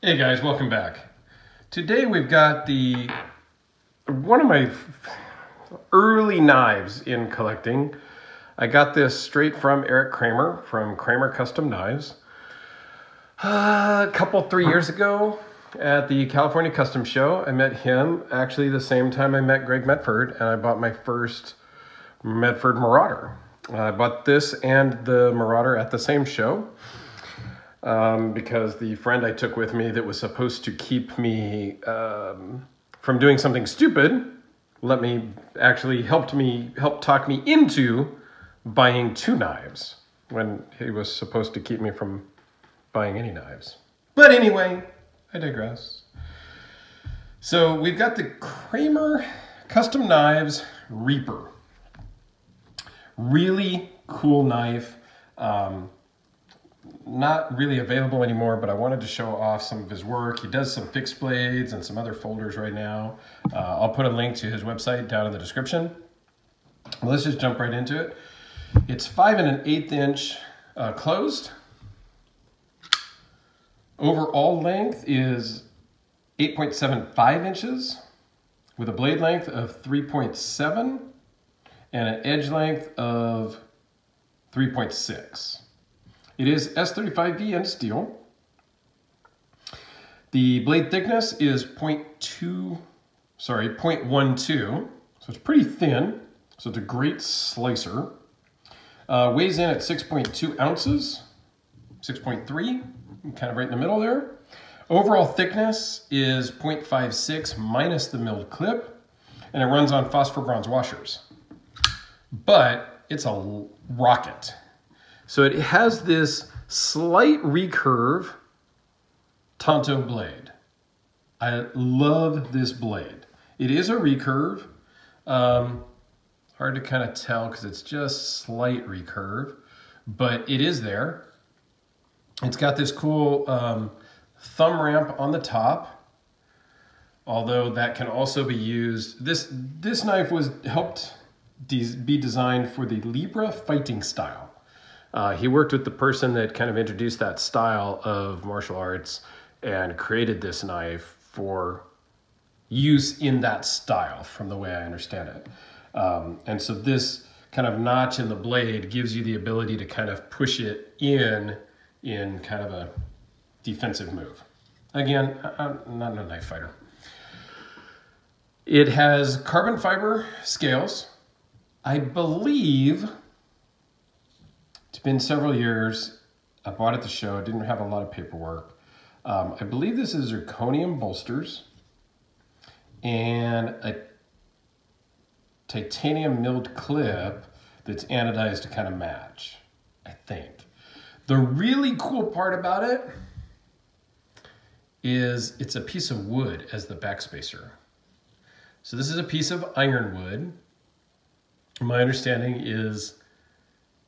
Hey guys, welcome back. Today we've got one of my early knives in collecting. I got this straight from Kramer from Kramer Custom Knives a couple, 3 years ago at the California Custom Show. I met him actually the same time I met Greg Medford, and I bought my first Medford Marauder. I bought this and the Marauder at the same show. Because the friend I took with me that was supposed to keep me from doing something stupid helped talk me into buying 2 knives when he was supposed to keep me from buying any knives. But anyway, I digress. So we've got the Kramer Custom Knives Reaper. Really cool knife. Not really available anymore, but I wanted to show off some of his work. He does some fixed blades and some other folders right now. I'll put a link to his website down in the description. Let's just jump right into it. It's 5 1/8 inch closed. Overall length is 8.75 inches with a blade length of 3.7 and an edge length of 3.6. It is S35V steel. The blade thickness is 0.12, so it's pretty thin, so it's a great slicer. Weighs in at 6.2 ounces, 6.3, kind of right in the middle there. Overall thickness is 0.56 minus the milled clip, and it runs on phosphor bronze washers. But it's a rocket. So it has this slight recurve Tonto blade. I love this blade. It is a recurve. Hard to kind of tell because it's just slight recurve, but it is there. It's got this cool thumb ramp on the top, although that can also be used. This knife was helped be designed for the Libra fighting style. He worked with the person that kind of introduced that style of martial arts and created this knife for use in that style, from the way I understand it. And so this kind of notch in the blade gives you the ability to kind of push it in kind of a defensive move. Again, I'm not a knife fighter. It has carbon fiber scales. I believe it's been several years. I bought it at the show. It didn't have a lot of paperwork. I believe this is zirconium bolsters and a titanium milled clip that's anodized to kind of match, I think. The really cool part about it is it's a piece of wood as the backspacer. So this is a piece of ironwood. My understanding is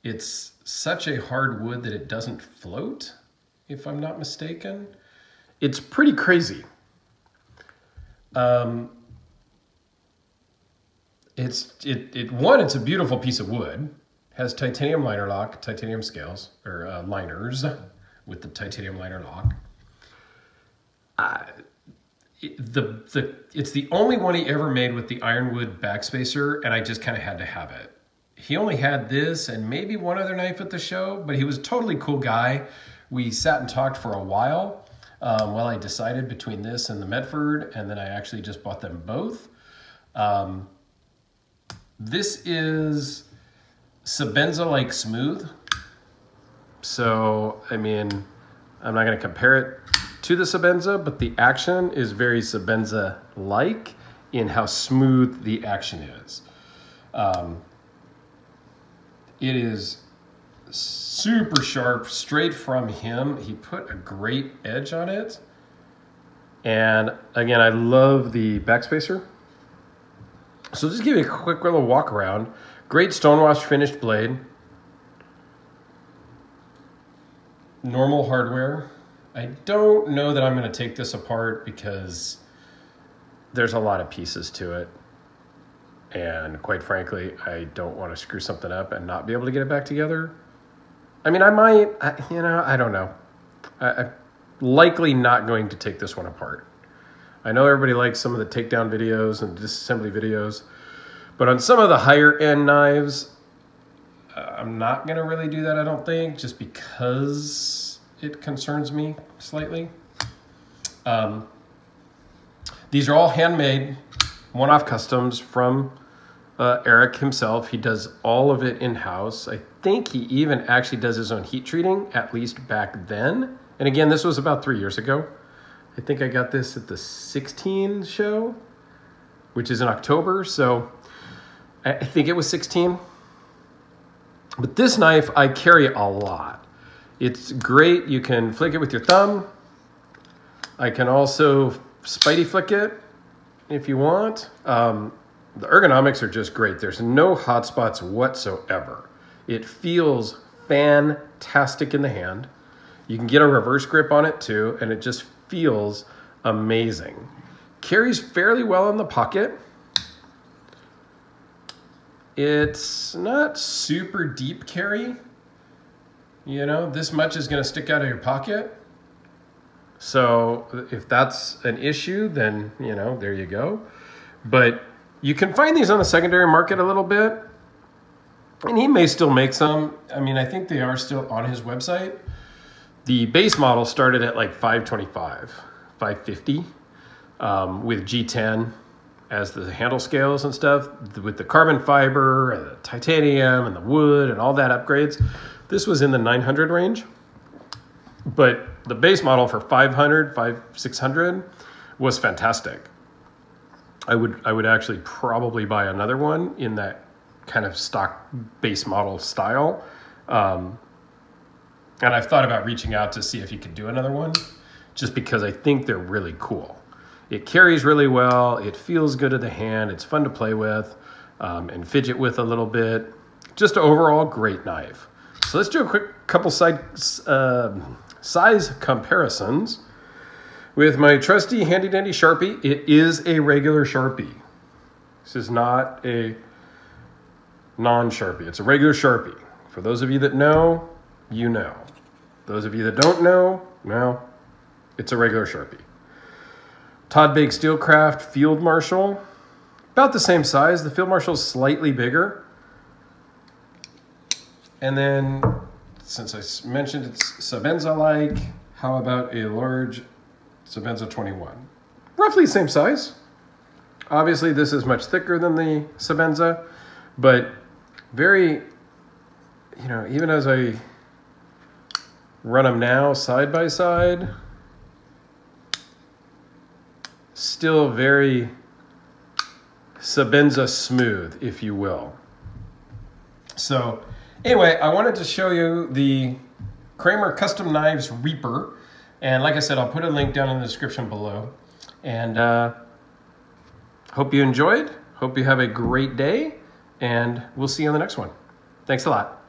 it's such a hard wood that it doesn't float, if I'm not mistaken. It's pretty crazy. It's a beautiful piece of wood. Has titanium liner lock, titanium scales, or liners with the titanium liner lock. It's the only one he ever made with the ironwood backspacer, and I just kind of had to have it. He only had this and maybe one other knife at the show, but he was a totally cool guy. We sat and talked for a while while I decided between this and the Medford, and then I actually just bought them both. This is Sebenza-like smooth. So, I mean, I'm not going to compare it to the Sebenza, but the action is very Sebenza-like in how smooth the action is. It is super sharp, straight from him. He put a great edge on it. And again, I love the backspacer. So just give you a quick little walk around. Great stonewash finished blade. Normal hardware. I don't know that I'm going to take this apart because there's a lot of pieces to it. And quite frankly, I don't want to screw something up and not be able to get it back together. I mean, I might, I don't know. likely not going to take this one apart. I know everybody likes some of the takedown videos and disassembly videos, but on some of the higher end knives, I'm not going to really do that, I don't think, just because it concerns me slightly. These are all handmade, one-off customs from Eric himself. He does all of it in-house. I think he even actually does his own heat treating, at least back then. And again, this was about 3 years ago. I think I got this at the 16 show, which is in October. So I think it was 16. But this knife I carry a lot. It's great. You can flick it with your thumb. I can also spidey flick it if you want. The ergonomics are just great. There's no hot spots whatsoever. It feels fantastic in the hand. You can get a reverse grip on it too, and it just feels amazing. Carries fairly well in the pocket. It's not super deep carry. You know, this much is going to stick out of your pocket. So if that's an issue, then, you know, there you go. But you can find these on the secondary market a little bit. And he may still make some. I mean, I think they are still on his website. The base model started at like $525, $550 with G10 as the handle scales and stuff, with the carbon fiber and the titanium and the wood and all that upgrades. This was in the 900 range, but the base model for 500, 600 was fantastic. I would actually probably buy another one in that kind of stock base model style. And I've thought about reaching out to see if you could do another one, just because I think they're really cool. It carries really well. It feels good in the hand. It's fun to play with and fidget with a little bit. Just an overall great knife. So let's do a quick couple size comparisons with my trusty handy dandy Sharpie. It is a regular Sharpie. This is not a non-Sharpie. It's a regular Sharpie. For those of you that know, you know. Those of you that don't know, well, it's a regular Sharpie. Todd Big Steelcraft Field Marshal, about the same size. The Field Marshal is slightly bigger. And then, since I mentioned it's Sabenza-like, how about a large Sabenza 21? Roughly the same size. Obviously, this is much thicker than the Sabenza, but very, you know, even as I run them now side by side, still very Sabenza smooth, if you will. So anyway, I wanted to show you the Kramer Custom Knives Reaper. And like I said, I'll put a link down in the description below. And hope you enjoyed. Hope you have a great day. And we'll see you on the next one. Thanks a lot.